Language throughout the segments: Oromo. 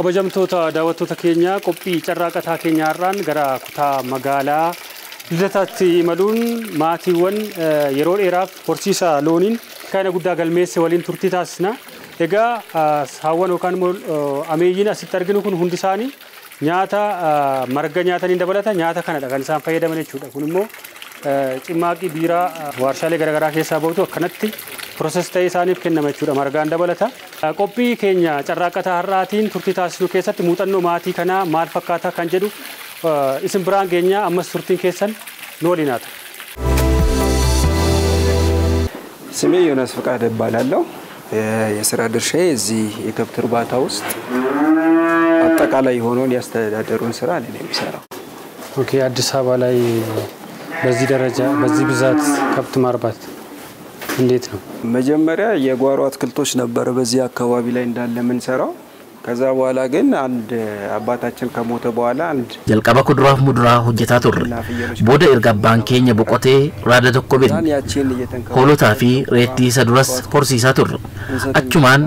kabajamtoota daawwattoota keenya qophii carraaqataa keenyaarraan gara kutaa magaalaa Lidataatti imaluun maatiiwwan yeroo dheeraaf horsiisa looniin kana guddaa galmeesse waliin turtii taasisna. Egaa saawwan yookaan ameeyyiin asitti arginu kun hundi isaanii nyaata marga nyaatanii dabalata nyaata kanadha kan isaan fayyadaman jechuudha. Kun immoo cimaaqii biiraa warshaalee garaagaraa keessaa ba'utu akkanatti process ta'ee isaaniif kennama jechuudha margaan dabalata. Qophii keenya carraaqataa har'aatiin turtii taasisnu keessatti muuxannoo maatii kanaa maal fakkaata kan jedhu isin biraan geenya ammas turtiin keessan noolinaata. ስሜ ዮናስ ፈቃደ እባላለሁ የሥራ ድርሻዬ እዚህ የከብት እርባታ ውስጥ አጠቃላይ ሆኖን ያስተዳደሩን ስራ እኔ ነኝ የምሰራው። ኦኬ አዲስ አበባ ላይ በዚህ ደረጃ በዚህ ብዛት ከብት ማርባት እንዴት ነው? መጀመሪያ የጓሮ አትክልቶች ነበር በዚህ አካባቢ ላይ እንዳለ ምን ሰራው ከዛ በኋላ ግን አንድ አባታችን ከሞተ በኋላ አንድ ጀልቀባ ኩድራፍ ሙድራ ሁጀታ ቱር ቦደ እርጋ ባንኬኛ በቆቴ ራደ ተኮብን ሆሎታፊ ሬቲ ሰዱረስ ሆርሲሳ ቱር አቹማን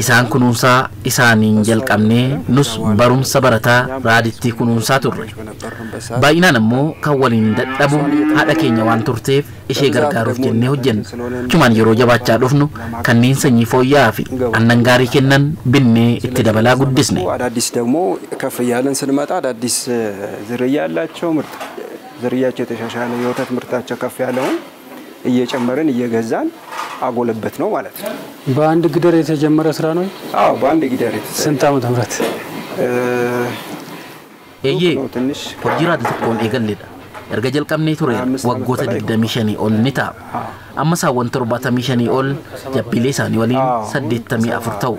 ኢሳን ኩኑንሳ ኢሳኒን ጀልቀምኔ ኑስ ባሩም ሰበረታ ራዲቲ ኩኑንሳ ቱር ባይናን ሞ ከወሊን ደደቡ ሀደኬኛ ዋን ቱርቴፍ ኢሼ ገርጋሩፍ ጀኔ ሁጀን ቹማን የሮ ጀባቻ ዶፍኑ ከኒን ሰኝ ፎያፊ አነንጋሪ ከነን ብኔ ኢትደበላ ጉድስኔ አዳዲስ ደግሞ ከፍ ያለን ስንመጣ አዳዲስ ዝርያ ያላቸው ምርጥ ዝርያቸው ተሻሻለ የወተት ምርታቸው ከፍ ያለው እየጨመረን እየገዛን አጎለበት ነው ማለት ነው። በአንድ ግደር የተጀመረ ስራ ነው? አዎ በአንድ ግደር ስንት ዓመት ምረት ኤዬ ሆጂራ ደተቆን ኤገለዳ erga jalqabnee ture waggoota 25 ol ni ta'a amma saawwan 75 ol jabbilee isaanii waliin 84 ta'u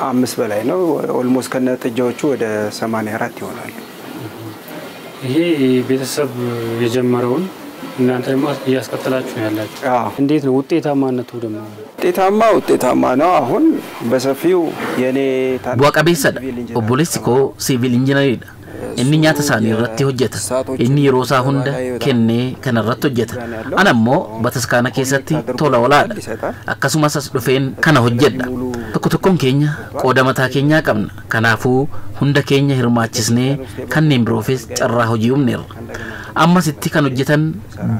አምስት በላይ ነው ኦልሞስት ከነ ጥጃዎቹ ወደ 84 ይሆናል። ይሄ ቤተሰብ የጀመረውን እናንተ ደግሞ እያስቀጥላችሁ ያላችሁ እንዴት ነው ውጤታማነቱ? ደግሞ ውጤታማ ነው። አሁን በሰፊው የኔ ቡአቀቤሰዳ ኦቦሌሲኮ ሲቪል ኢንጂነሪዳ inni nyaata isaanii irratti hojjeta inni yeroo isaa hunda kennee kana irratti hojjeta anammoo bataskaana keessatti tola olaadha akkasumas as dhufeen kana hojjedha tokkoon keenya qooda mataa keenyaa qabna kanaafuu hunda keenya hirmaachisnee kanneen biroofis carraa hojii humneerra ammas itti kan hojjetan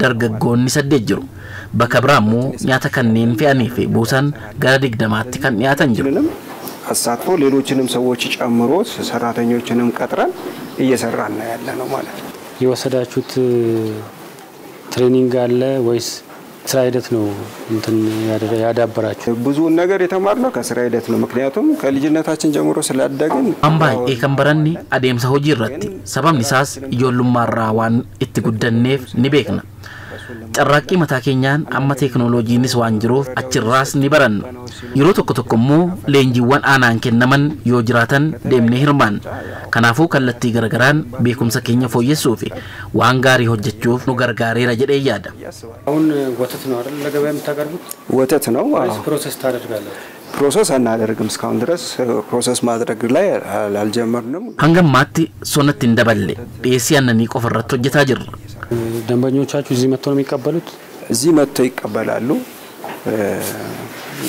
dargaggoonni 8 jiru bakka biraammoo nyaata kanneen fe'anii fi buusan gara 20tti kan dhiyaatan jiru አሳትፎ ሌሎችንም ሰዎች ጨምሮ ሰራተኞችንም ቀጥረን እየሰራን ያለ ነው ማለት ነው። የወሰዳችሁት ትሬኒንግ አለ ወይስ ስራ ሂደት ነው እንትን ያዳበራችሁ? ብዙ ነገር የተማርነው ከስራ ሂደት ነው። ምክንያቱም ከልጅነታችን ጀምሮ ስላደግን አምባይ ኤከምበረኒ አደምሳ ሆጂ ይረቲ ሰበምኒ ሳስ ኢጆሉማራ ዋን ኢtti guddanneef ni beekna carraaqii mataa keenyaan amma teeknooloojiinis waan jiruuf achirraas ni baranna yeroo tokko immoo leenjiiwwan aanaan kennaman yoo jiraatan deemnee hirmaan kanaafuu kallattii garagaraan beekumsa keenya fooyyessuu fi waan gaarii hojjechuuf nu gargaareera jedhee yaada. አሁን ወተት ነው አይደል ለገበያ የምታቀርቡት? ወተት ነው። ፕሮሰስ ታደርጋላችሁ? ፕሮሰስ አናደርግም እስካሁን ድረስ ፕሮሰስ ማድረግ ላይ አልጀመርንም። hangamaatti sonatti እንደበለ ዲኤስያንኒ ቆፈረቶ ጀታ ጅር ደንበኞቻችሁ እዚህ መጥተው ነው የሚቀበሉት? እዚህ መጥተው ይቀበላሉ።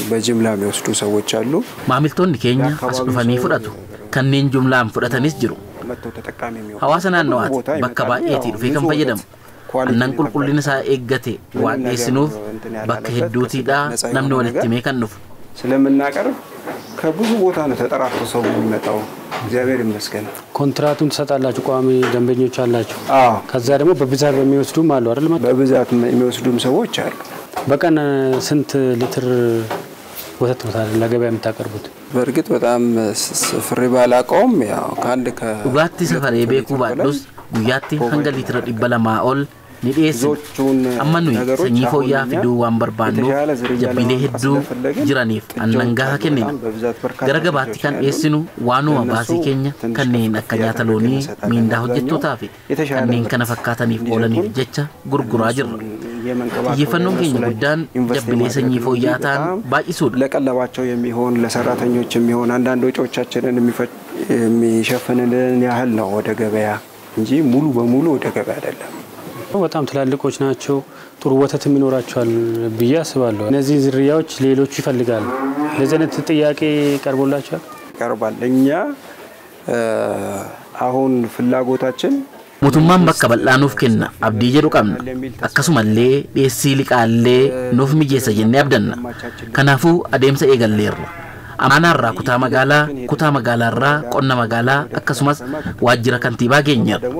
በጅምላ የሚወስዱ ሰዎች አሉ። ማሚልቶኒ ኬኛ አስዱፈኒ ፍዳቱ ከነን ጅምላም ፍዳተንስ ጅሩ ሐዋሳናን ነው በከባኤቲ ዱፌ ከን ፈየደም annan qulqullina isaa eeggate waan dhiyeessinuuf bakka hedduutiidha namni walitti mee kan dhufu ስለምናቀርብ ከብዙ ቦታ ነው ተጠራርቶ ሰው የሚመጣው። እግዚአብሔር ይመስገን። ኮንትራቱን ተሰጣላችሁ ቋሚ ደንበኞች አላችሁ? ከዛ ደግሞ በብዛት በሚወስዱም አሉ አይደል? በብዛት የሚወስዱም ሰዎች አሉ። በቀን ስንት ሊትር ወተት ለገበያ የምታቀርቡት? በርግጥ በጣም ፍሬ ባላቀውም ያው ካንድ ዱጋቲ ሰፈር የቤኩ ባዱስ ጉያቲ hanga ሊትር 200 ol ni dhiyeessu ammanu sanyii fooyyaa fiduu waan barbaannu jabbilee hedduu jiraniif annan gahaa kennina gara gabaatti kan dhiyeessinu waanuma baasii keenya kanneen akka nyaata loonii miindaa hojjettootaa fi kanneen kana fakkaataniif oolaniif jecha gurguraa jirra xiyyeeffannoon keenya guddaan jabbilee sanyii fooyyaa ta'an baay'isuudha ለቀለባቸው የሚሆን ለሰራተኞች የሚሆን አንዳንድ ወጪዎቻችንን የሚሸፍንልን ያህል ነው ወደ ገበያ እንጂ ሙሉ በሙሉ ወደ ገበያ አይደለም። በጣም ትላልቆች ናቸው ጥሩ ወተት የሚኖራቸዋል ብዬ አስባለሁ። እነዚህ ዝርያዎች ሌሎች ይፈልጋሉ? ለዚህ አይነት ጥያቄ ቀርቦላችኋል? ቀርባል። እኛ አሁን ፍላጎታችን mootummaan bakka bal'aa nuuf kenna abdii jedhu qabna akkasumallee dhiyeessii liqaallee nuuf mijeessa jennee abdanna kanaafuu adeemsa eegalleerra amaanaarraa kutaa magaalaarraa qonna magaalaa akkasumas waajjira kantiibaa geenyeerra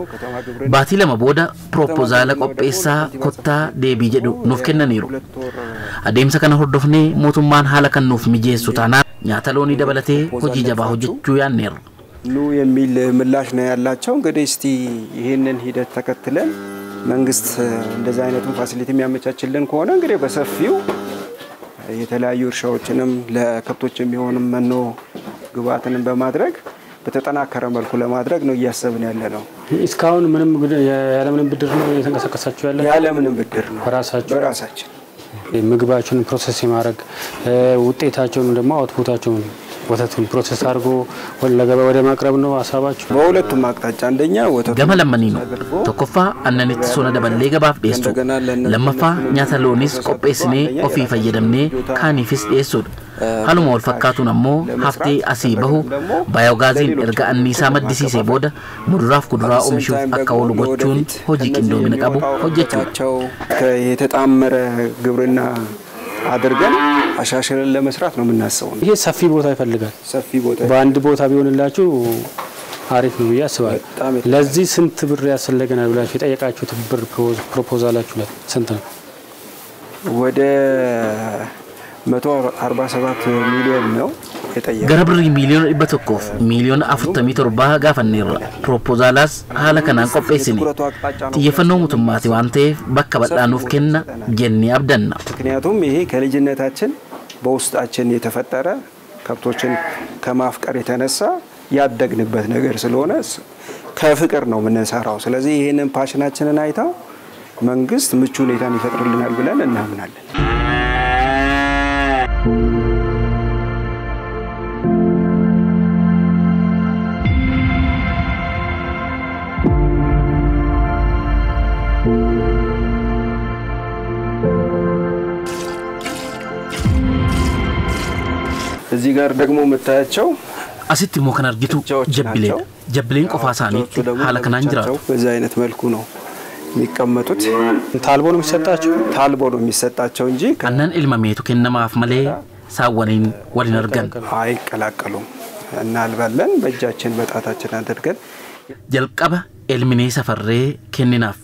baatii lama booda piroopozaala qopheessaa kottaa deebii jedhu nuuf kennaniiru adeemsa kana hordofnee mootummaan haala kan nuuf mijeessu taanaan nyaata loonii dabalatee hojii jabaa hojjechuu yaanneerra ኑ የሚል ምላሽ ነው ያላቸው እንግዲህ እስቲ ይሄንን ሂደት ተከትለን መንግስት እንደዛ አይነቱን ፋሲሊቲ የሚያመቻችልን ከሆነ እንግዲህ በሰፊው የተለያዩ እርሻዎችንም ለከብቶች የሚሆን መኖ ግብአትንም በማድረግ በተጠናከረ መልኩ ለማድረግ ነው እያሰብን ያለ ነው እስካሁን ምንም ያለ ምንም ብድር ነው እየተንቀሳቀሳችሁ ያለ ምንም ብድር ነው በራሳችን ምግባቸውን ፕሮሰስ የማድረግ ውጤታቸውን ደግሞ አውትፑታቸውን ወተቱን ፕሮሰስ አድርጎ ለገበያ ወደ ማቅረብ ነው ሐሳባችሁ በሁለቱም አቅጣጫ አንደኛ ወተቱ ገመ ለማኒ ነው ተኮፋ አነኒት ሶነ ደበሌ ገባፍ ዴስቱ ለማፋ ኛታ ሎኒስ ቆጴስኔ ኦፊ ፈየደምኔ ካኒፊስ ዴስቱ haluma wal fakkaatuun ammoo haftee asii bahu baayogaaziin erga anniisaa maddisiisee booda muduraaf kuduraa oomishuuf akka oolu gochuun hojii qindoomina qabu hojjechuudha. የተጣመረ ግብርና አድርገን አሻሽለን ለመስራት ነው የምናስበው። ይሄ ሰፊ ቦታ ይፈልጋል። ሰፊ ቦታ በአንድ ቦታ ቢሆንላችሁ አሪፍ ነው ያስባል። ለዚህ ስንት ብር ያስፈልገናል ብላችሁ የጠየቃችሁት ብር ፕሮፖዛላችሁ ላይ ስንት ነው? ወደ 147 ሚሊዮን ነው የጠየቀው። ገረብሪ ሚሊዮን ይበተኮፍ ሚሊዮን 47 ጋፈኔራ ፕሮፖዛላስ ሀለ ከናን ቆጴስኒ ጥየፈነው ሙቱማቲ ዋንቴፍ በከ በጣኑፍ ከና ጀኒ አብደና ምክንያቱም ይሄ ከልጅነታችን በውስጣችን የተፈጠረ ከብቶችን ከማፍቀር የተነሳ ያደግንበት ነገር ስለሆነ ከፍቅር ነው የምንሰራው። ስለዚህ ይሄንን ፓሽናችንን አይታው መንግስት ምቹ ሁኔታን ይፈጥርልናል ብለን እናምናለን። እዚህ ጋር ደግሞ መታያቸው አሲት ሞከን አርጊቱ ጀብሌን ቆፋሳኒት ሐላ ከናን ጅራቱ በዛ አይነት መልኩ ነው የሚቀመጡት። ታልቦ ነው የሚሰጣቸው እንጂ ከነን ኢልማሜቱ ከነማፍ መሌ ሳወኒን ወሊን አርገን አይቀላቀሉም እና አልባለን በእጃችን በጣታችን አድርገን ጀልቀበ ኤልሚኔ ሰፈሬ ከነናፍ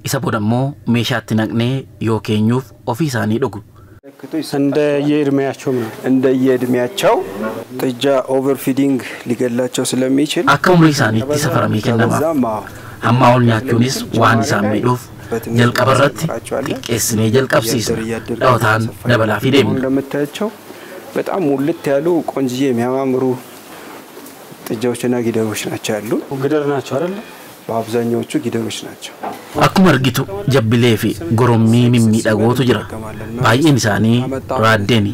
ኢሳ ቦደሞ ሜሻት ነቅኔ ዮኬኙፍ ኦፊሳኒ ዶጉ እንደ የእድሜያቸው ጥጃ ኦቨርፊዲንግ ሊገላቸው ስለሚችል አከሙሪሳኒ ተሰፈረሚ ከነማ አማውን ያቹኒስ ዋን ሳሜዶፍ ጀልቀበረት ቄስኔ ጀልቀብሲስ ዳውታን ደበላ ፊዴም እንደምታያቸው በጣም ሙልት ያሉ ቆንጂዬ የሚያማምሩ ጥጃዎችና ጊደሮች ናቸው ያሉ ግደር ናቸው አይደል? በአብዛኛዎቹ ጊደሮች ናቸው። አኩማ አርጊቱ ጀብሌፊ ጎሮሚ ሚሚዳጎቱ ጅራ ባይን ሳኒ ራዴኒ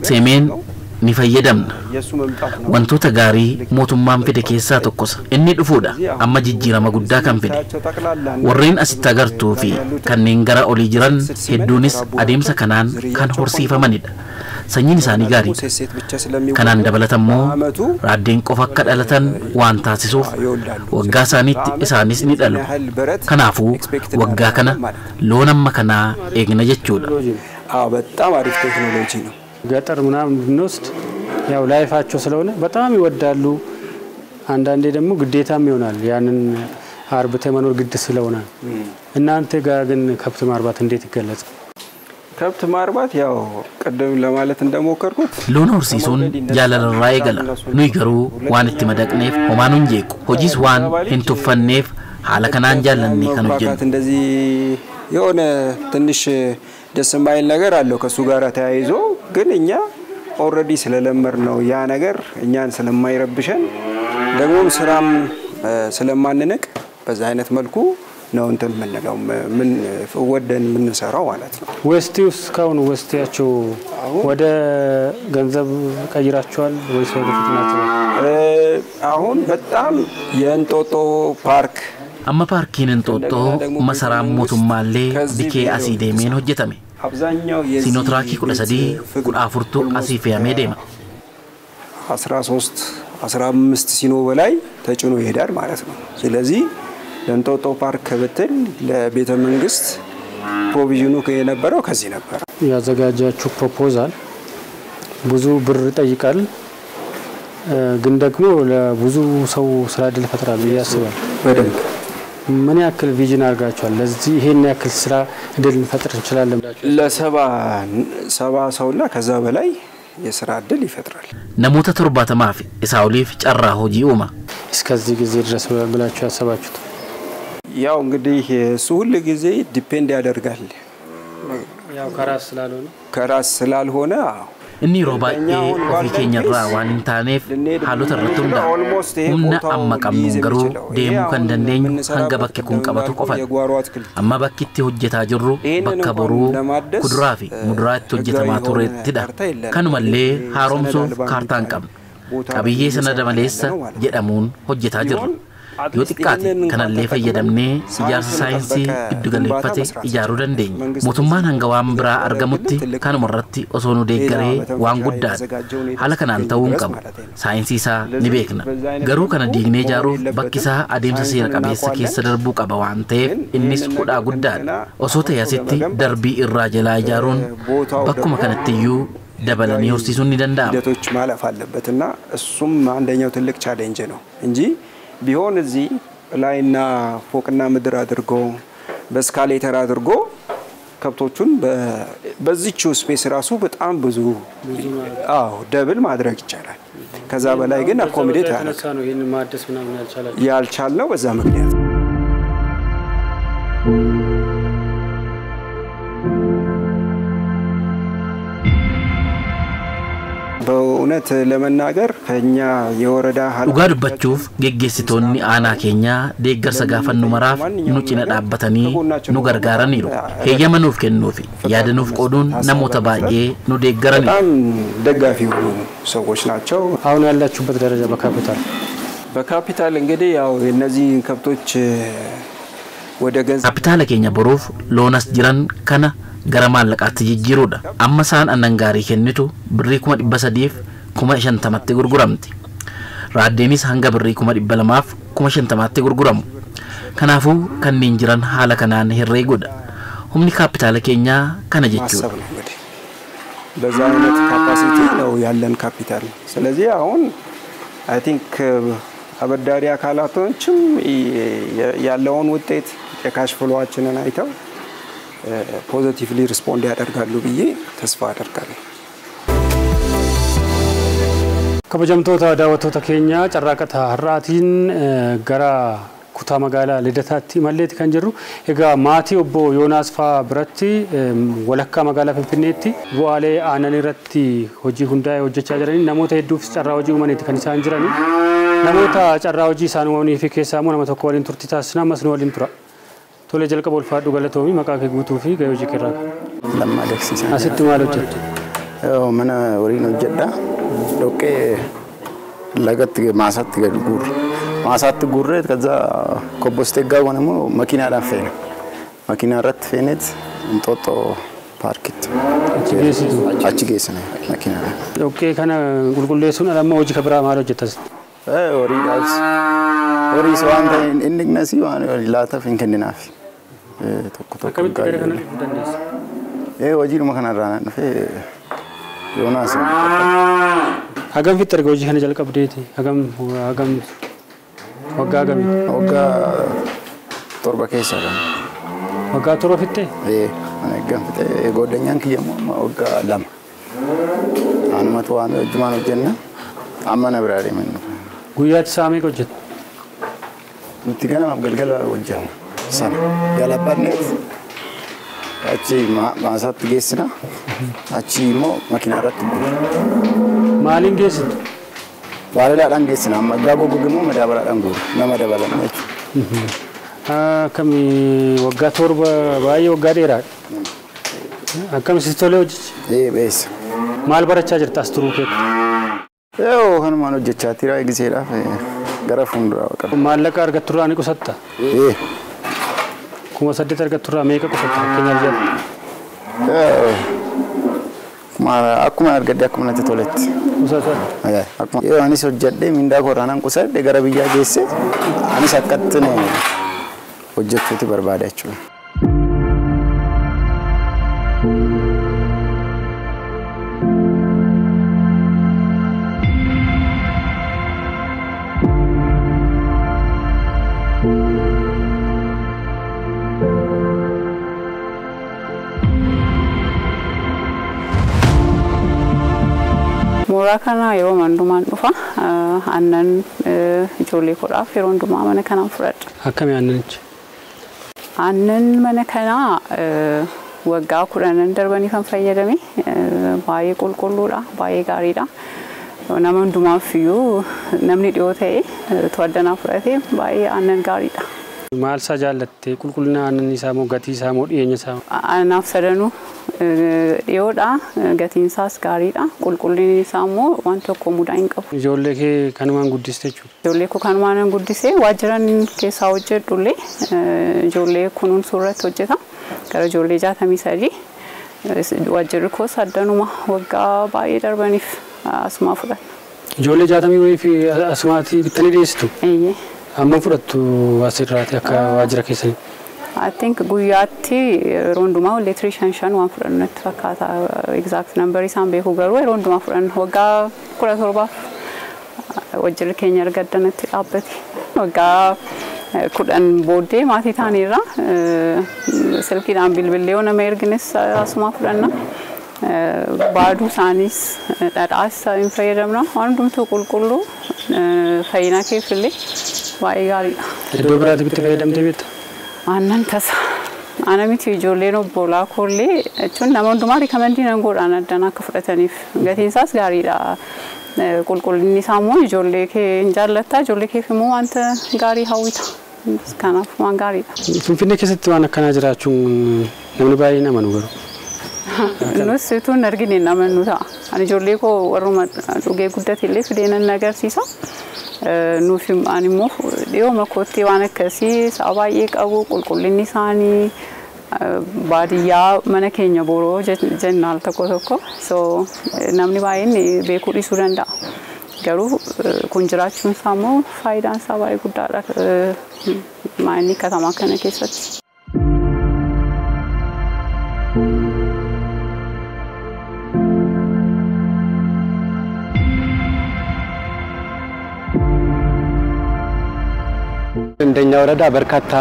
ሴሜን nifayyadamna wantoota gaarii mootummaan fide keessaa tokkos inni dhufuudha amma jijjiirama guddaa kan fide warreen asitti agartuu fi kanneen gara olii jiran hedduunis adeemsa kanaan kan horsiifamanidha sanyiin isaanii gaarii kanaan dabalatammoo raaddeen qofa akka dhalatan waan taasisuuf waggaa isaaniitti isaanis ni dhalu kanaafuu waggaa kana loon amma kanaa eegna jechuudha. በጣም አሪፍ ቴክኖሎጂ ነው። ገጠር ምናምን ብንወስድ ያው ላይፋቸው ስለሆነ በጣም ይወዳሉ። አንዳንዴ ደግሞ ግዴታም ይሆናል ያንን አርብተ መኖር ግድ ስለሆነ እናንተ ጋር ግን ከብት ማርባት እንዴት ይገለጽ? ከብት ማርባት ያው ቀደም ለማለት እንደሞከርኩት ሎን ሆርሲሱን ጃለለራይ ገላ ኑይ ገሩ ዋን እቲ መደቅኔፍ ሆማኑን ጄቁ ሆጂስ ዋን እንቱፈኔፍ ሐላ ከናን ጃለኒ ከኑ ጀን እንደዚህ የሆነ ትንሽ ደስ የማይል ነገር አለው ከሱ ጋር ተያይዞ ግን እኛ ኦሬዲ ስለለመር ነው ያ ነገር እኛን ስለማይረብሸን ደግሞም ስራም ስለማንነቅ በዛ አይነት መልኩ ነው እንትን ምን ወደን ምን ሰራው ማለት ነው። ወስቲውስ ካውን ወስቲያቸው ወደ ገንዘብ ቀይራቸዋል ወይስ ወደ ፍጥናቸው? አሁን በጣም የእንጦጦ ፓርክ amma paarkiin Entoto masaraa mootummaallee dikee asii deemeen hojjetame አብዛኛው ሲኖትራኪ ኩለሰዲ ኩዳፉርቱ አሲፍ ያሜዴማ 13 15 ሲኖ በላይ ተጭኖ ይሄዳል ማለት ነው። ስለዚህ ለእንጦጦ ፓርክ ብትል ለቤተ መንግስት ፕሮቪዥኑ የነበረው ከዚህ ነበር። ያዘጋጃችሁ ፕሮፖዛል ብዙ ብር ጠይቃል፣ ግን ደግሞ ለብዙ ሰው ስራ ዕድል ፈጥራል ብዬ አስባለሁ። በደንብ ምን ያክል ቪዥን አድርጋችኋል? ለዚህ ይሄን ያክል ስራ ዕድል ፈጥር እንችላለን ብላችሁ ለሰባ ሰውና ከዛ በላይ የስራ ዕድል ይፈጥራል። ነሞተ ተርባተማፍ ኢሳውሊፍ ጨራ ሆጂ ኡማ እስከዚህ ጊዜ ድረስ ብላችሁ ያሰባችሁት? ያው እንግዲህ እሱ ሁሉ ጊዜ ዲፔንድ ያደርጋል። ያው ከራስ ስላልሆነ እኒ ሮባኤ ኦፊ ኬኛራ ዋን ታኔፍ ሃሎተ ረቱንዳ ሁምና አማቀምኑን ገሩ ዴሙ ከንደንዴኝ ሀንገ በኪ ኩን ቀበቱ ቆፋል አማ በኪቲ ሆጀታ ጅሩ በካ ቦሩ ኩድራፊ ሙድራት ሆጀተማ ቱሬትዳ ከኑመሌ ሃሮምሱፍ ካርታን ቀም ቀብዬ ሰነደ መሌሰ ጀደሙን ሆጀታ ጅሩ yoo xiqqaate kanallee fayyadamnee ijaarsa saayinsii giddu galeeffate ijaaruu dandeenya. Mootummaan hanga waan biraa argamutti kanuma irratti osoo nu deeggaree waan guddaadha. Haala kanaan ta'uu hin qabu. Saayinsii isaa ni beekna. Garuu kana diignee ijaaruuf bakki isaa adeemsa seera qabeessa keessa darbuu qaba waan ta'eef innis hudhaa guddaadha. Osoo ta'e asitti darbii irraa jalaa ijaaruun bakkuma kanattiyyuu dabalanii horsiisuun ni danda'ama. ሂደቶች ማለፍ አለበትና እሱም አንደኛው ትልቅ ቻሌንጅ ነው እንጂ ቢሆን እዚህ ላይና ፎቅና ምድር አድርጎ በስካሌተር አድርጎ ከብቶቹን በዚህው ስፔስ ራሱ በጣም ብዙ ደብል ማድረግ ይቻላል። ከዛ በላይ ግን አኮሞዴት ያልቻልነው በዛ ምክንያት በእውነት ለመናገር ከኛ የወረዳ ኡጋድ በቹፍ ገገሲቶኒ አና ኬኛ ደገርሰ ጋፈኑ መራፍ ኑ ጭነ ዳበተኒ ኑ ገርጋራኒሩ ሄየመኑፍ ከኑፊ ያደኑፍ ቆዱን ነሞተ ባዬ ኑ ደገራኒ በጣም ደጋፊ ሆኑ ሰዎች ናቸው። አሁን ያላችሁበት ደረጃ በካፒታል እንግዲህ ያው እነዚህ ከብቶች ወደ ገንዘብ ካፒታል ኬኛ ቦሮፍ ሎናስ ጅራን ከና garamaan laqaatti jijjiiruudha. Amma saan annan gaarii kennitu birrii 300 550tti gurguramti. Raaddeenis hanga birrii 200 550tti gurguramu. Kanaafuu kanneen jiran haala kanaan herreeguudha. Humni kaapitaala keenyaa kana jechuudha. በዛ አይነት ካፓሲቲ ነው ያለን ካፒታል። ስለዚህ አሁን አይ ቲንክ አበዳሪ አካላቶችም ያለውን ውጤት የካሽ ፍሎአችንን አይተው positively respond ያደርጋሉ ብዬ ተስፋ አደርጋለሁ። ከበጀምቶታ ዳወቶታ ኬኛ ጨራቀታ ራቲን ገራ ኩታ መጋላ ልደታቲ መሌት ከንጀሩ ኤጋ ማቲ ኦቦ ዮናስ ፋ ብረቲ ወለካ መጋላ ፍንፍኔቲ ቦአሌ አነኒ ረቲ ሆጂ ሁንዳይ ሆጀቻ ጀረኒ ነሞታ ሄዱፍ ጨራ ሆጂ ኡመኔት ከንሳን ጅራኒ ነሞታ ጨራ ሆጂ ሳንሞኒ ፊኬሳሙ ነሞታ ኮሊን ቱርቲታስና መስኖ ወሊን ቱራ ቶሌ ጀልቀ ቦልፋዱ ገለቶሚ መቃከ ጉቱ ፊ ገዮጂ ከራ ለማ ደክሲሳ አስቱ ማለች መና ወሪኖ ጀዳ ዶቄ ለገት ማሳት ገድጉር ማሳት ጉሬት ከዛ ኮቦስቴ ጋር ሆነሞ መኪና ዳፈነ መኪና ረት ፌኔት እንጦጦ ፓርክት አቺጌስነ መኪና ዶቄ ከነ ጉልጉሌሱን አለማ ወጂ ከብራ ማለች ተስ ወሪ ዳስ ወሪ ሰዋንተ እንግነሲ ዋን ላታ ፍንከንናፍ ተኩቶ ወጂ መከና ራና ነፈ ዮናስ አገም ፍጥር ጎጂ ከነ ጀልቀብዴቲ አገም ወጋገም ወጋ ጦርባ ከሰራ ወጋ ጦር ፍጤ አነገም ፍጤ ጎደኛን ከየሞ ወጋ ለም አንመት ዋን ጅማን ወጀና አማና ብራሪ ምን ጉያት ሳሜ ቆጀት ምትገና ማገልገል ወጀና ሰን ያላባነት አቺ ማሳት ጌስና አቺ ሞ መኪና ረት ማሊን ጌስ ዋለላ ዳንጌስና ማጋጎ ጉግሞ መዳበራ ዳንጎ ነመዳበላ ነች አከሚ ወጋ ቶርባ ባይ ወጋ ዴራ አከም ሲቶሎጅ ቤስ ማልበረቻ ጅርታ አስትሩኬ ያው ሀኑማን ወጀቻ ትራይ ጊዜራ ገረፉን ወቀ ማለቃ አርገቱራኒ ቆሰጣ ኩማ ሰደት አርገቱራ ሜቀ ቆሰጣ ከኛ ልጅ akkuma argadde akkuma natti toletti. Akkuma anis hojjedhee mindaa kooraanan qusadhe gara biyyaa geesse anis akkatti hojjechuuti barbaada jechuudha. Kana yeroo mandumaan dhufa aannan ijoollee kodhaaf yeroo hundumaa mana kanaan fudhadha. Akkami aannanichi? Aannan mana kanaa waggaa 10 darbanii kan fayyadame baay'ee qulqulluudha, baay'ee gaariidha. Nama hundumaaf iyyuu namni dhiyoo ta'e to'addanaa fudhatee baay'ee aannan gaariidha. Maal isaa jaallatte? Qulqullina aannan isaa moo gatii isaa moo dhiyeenya isaa? Anaaf sadanuu dhiyoodha, gatiin isaas gaariidha, qulqullinni isaa immoo waan tokko mudaa hin qabu. Ijoollee kee kanumaan guddiste jechuudha? Ijoollee koo kanumaan guddisee waajjiran keessaa hojjedhullee ijoollee kunuunsuu irratti hojjeta. Gara ijoollee 63 waajjirri koos addanuma waggaa baay'ee darbaniif asumaa fudhata. Ijoollee 60 wayii fi asumaatii bittanii dhiyeessitu? Eeyyee. Amma fudhattu asirraati akka waajjira keessanii? I think guyyaatti yeroo hundumaa leetirii 5 waan fudhannu natti fakkaata. Exact number isaan beeku garuu yeroo hundumaa fudhannu waggaa 17 waajjirri keenya argaddanatti dhaabbate. Waggaa 10 booddee maatii taaniirra silkiidhaan bilbilee nama ergines asumaa fudhanna. Baaduu isaanis dhadhaas hin fayyadamna. Waan hundumtuu qulqulluu fayyina keefillee baay'ee gaariidha. Iddoo biraatti bitti fayyadamtee beekta? Aannan tasa. Ana miti ijoolleen obbolaa koollee jechuun nama hundumaa riikamendiin nan godhaan addan akka fudhataniif. Gatiin isaas gaariidha. Qulqullinni isaa immoo ijoollee kee hin jaallattaa, ijoollee keef immoo wanta gaarii hawwita. Kanaaf waan gaariidha. Finfinnee keessatti waan akkanaa jiraachuun namni baay'ee nama nu garuu. Nus tun argine namannu ta'a. Ani ijoollee koo warruma dhugee guddatellee fideenan agarsiisa. Nuuf immoo dhiyooma kootti waan akkasii sa'a baay'ee qabu, qulqullinni isaanii baadiyyaa mana keenya boroo jennaal tokko so namni baay'een beekuu dhiisuu danda'a. Garuu kun jiraachuun isaa immoo faayidaan isaa baay'ee guddaadha maayinni katamaa kana keessatti. እንደኛ ወረዳ በርካታ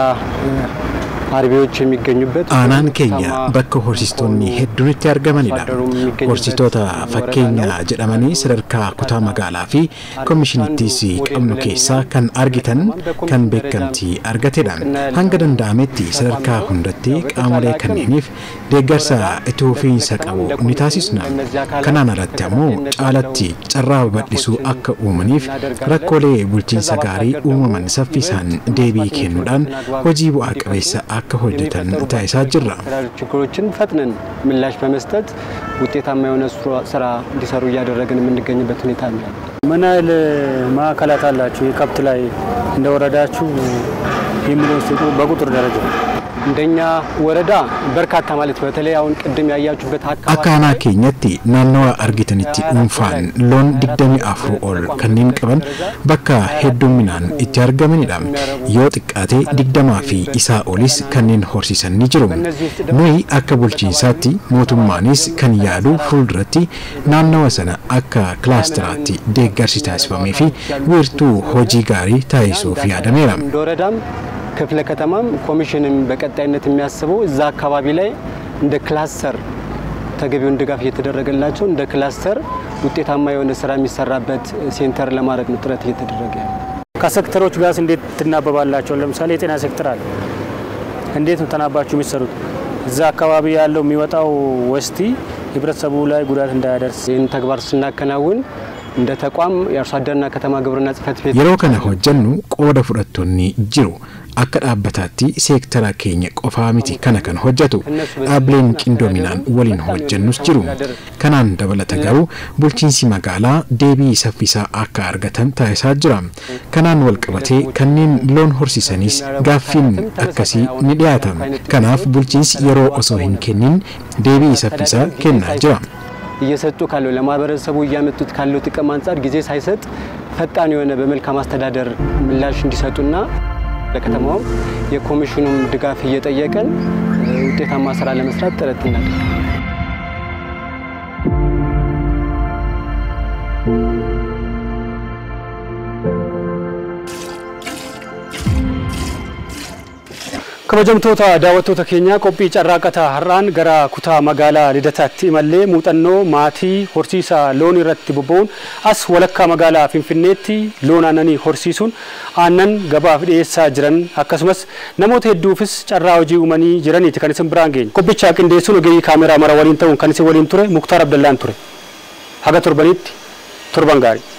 አርቢዎች የሚገኙበት aanaan keenya bakka horsiistonni hedduun itti argamanidha. Horsiistota fakkeenya jedhamanii sadarkaa kutaa magaalaa fi komishinittiis qabnu keessaa kan argitan kan beekamtii argatedha. Hanga danda'ametti sadarkaa hundatti qaamolee kanneeniif deeggarsa itti fufiinsa qabu ni taasisna. Kanaan alatti ammoo caalatti carraa bal'isuu akka uumaniif rakkoolee bulchiinsa gaarii uumaman saffisaan deebii kennuudhaan hojii bu'aa qabeessa akka hojjetan taasisaa jirra. ችግሮችን ፈጥነን ምላሽ በመስጠት ውጤታማ የሆነ ስራ እንዲሰሩ እያደረግን የምንገኝበት ሁኔታ ነው። ምን አይል ማዕከላት አላችሁ የከብት ላይ እንደወረዳችሁ የሚወስዱ በቁጥር ደረጃ? እንደኛ ወረዳ በርካታ ማለት በተለይ አሁን ቅድም ያያችሁበት አካና ኬኛቲ ናናዋ አርጊተንቲ ኡንፋን ሎን ዲግደሚ አፍሩ ኦል ከኒን ቀበን በካ ሄዱሚናን ኢቲ አርገመኒዳ ዮ ጥቃቴ ዲግደማ ፊ ኢሳ ኦሊስ ከኒን ሆርሲሰን ጅሩ ኖይ አከ ቡልቺንሳቲ ሞቱማኒስ ከን ያዱ ፉልድረቲ ናናዋ ሰነ አከ ክላስተራቲ ደጋርሲ ታስፋሜ ፊ ወርቱ ሆጂ ጋሪ ታይሶ ፊ ያደሜራ ዶረዳም ክፍለ ከተማም ኮሚሽንም በቀጣይነት የሚያስበው እዛ አካባቢ ላይ እንደ ክላስተር ተገቢውን ድጋፍ እየተደረገላቸው እንደ ክላስተር ውጤታማ የሆነ ስራ የሚሰራበት ሴንተር ለማድረግ ነው ጥረት እየተደረገ ያለው። ከሴክተሮች ጋር እንዴት ትናበባላችሁ? ለምሳሌ የጤና ሴክተር አለ። እንዴት ነው ተናባችሁ የሚሰሩት? እዛ አካባቢ ያለው የሚወጣው ወስቲ ህብረተሰቡ ላይ ጉዳት እንዳያደርስ ይህን ተግባር ስናከናውን እንደ ተቋም የአርሶ አደርና ከተማ ግብርና ጽሕፈት ቤት yeroo kana hojjennu qooda fudhattoonni jiru akka dhaabbataatti seektara keenya qofaa miti kana kan hojjetu dhaabbileen qindoominaan waliin hojjennus jiru kanaan dabalata garuu bulchiinsi magaalaa deebii saffisaa akka argatan taasisaa jira kanaan wal qabatee kanneen loon horsiisanis gaaffiin akkasii ni dhiyaata kanaaf bulchiinsi yeroo osoo hin kennin deebii saffisaa kennaa jira እየሰጡ ካለው ለማህበረሰቡ እያመጡት ካለው ጥቅም አንፃር ጊዜ ሳይሰጥ ፈጣን የሆነ በመልካም አስተዳደር ምላሽ እንዲሰጡና ለከተማው የኮሚሽኑም ድጋፍ እየጠየቀን ውጤታማ ስራ ለመስራት ጥረት እናደርጋለን። kabajamtoota daawwattoota keenya qophii carraaqataa har'aan gara kutaa magaalaa Lidataatti imallee muuxannoo maatii horsiisa loon irratti bobba'uun as walakkaa magaalaa Finfinneetti loon aannanii horsiisuun aannan gabaaf dhiyeessaa jiran akkasumas namoota hedduufis carraa hojii uumanii jiraniiti kan isin biraan geenye. Qophicha qindeessuun ogeeyyii kaameraa mara waliin ta'uun kan isin waliin ture Muktaar Abdallaan ture. Haga torbanitti torban gaarii.